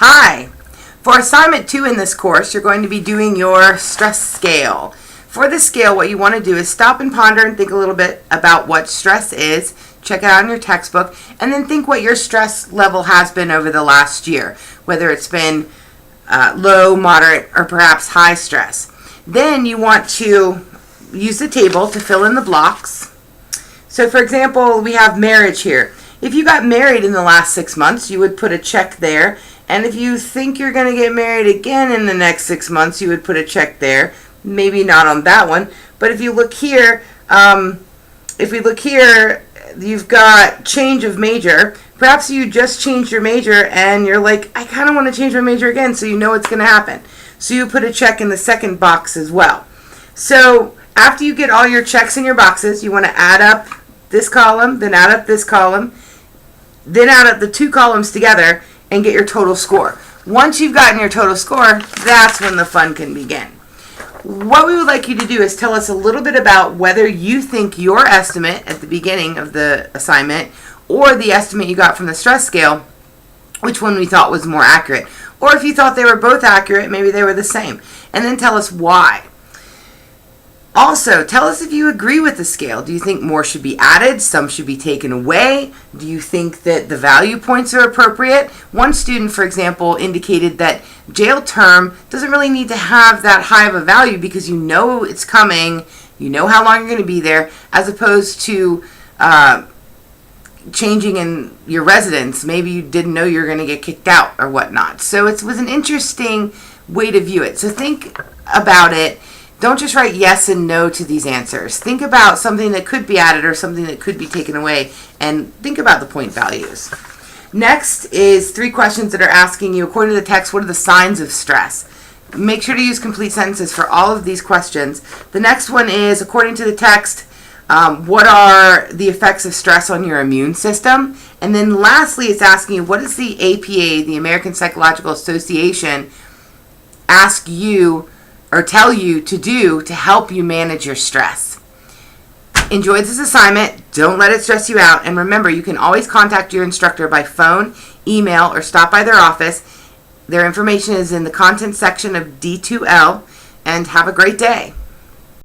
Hi! For assignment 2 in this course, you're going to be doing your stress scale. For this scale, what you want to do is stop and ponder and think a little bit about what stress is, check it out in your textbook, and then think what your stress level has been over the last year, whether it's been low, moderate, or perhaps high stress. Then you want to use the table to fill in the blocks. So for example, we have marriage here. If you got married in the last 6 months, you would put a check there. And if you think you're going to get married again in the next 6 months, you would put a check there. Maybe not on that one. But if you look here, you've got change of major. Perhaps you just changed your major and you're like, I kind of want to change my major again, so you know it's going to happen. So you put a check in the second box as well. So after you get all your checks in your boxes, you want to add up this column, then add up this column, then add up the two columns together and get your total score. Once you've gotten your total score, that's when the fun can begin. What we would like you to do is tell us a little bit about whether you think your estimate at the beginning of the assignment or the estimate you got from the stress scale, which one we thought was more accurate. Or if you thought they were both accurate, maybe they were the same. And then tell us why. Also, tell us if you agree with the scale. Do you think more should be added? Some should be taken away? Do you think that the value points are appropriate? One student, for example, indicated that jail term doesn't really need to have that high of a value because you know it's coming, you know how long you're going to be there, as opposed to changing in your residence. Maybe you didn't know you were going to get kicked out or whatnot. So it was an interesting way to view it. So think about it. Don't just write yes and no to these answers. Think about something that could be added or something that could be taken away, and think about the point values. Next is 3 questions that are asking you, according to the text, what are the signs of stress? Make sure to use complete sentences for all of these questions. The next one is, according to the text, what are the effects of stress on your immune system? And then lastly, it's asking you, what does the APA, the American Psychological Association, ask you or tell you to do to help you manage your stress? Enjoy this assignment. Don't let it stress you out. And remember, you can always contact your instructor by phone, email, or stop by their office. Their information is in the content section of D2L. And have a great day.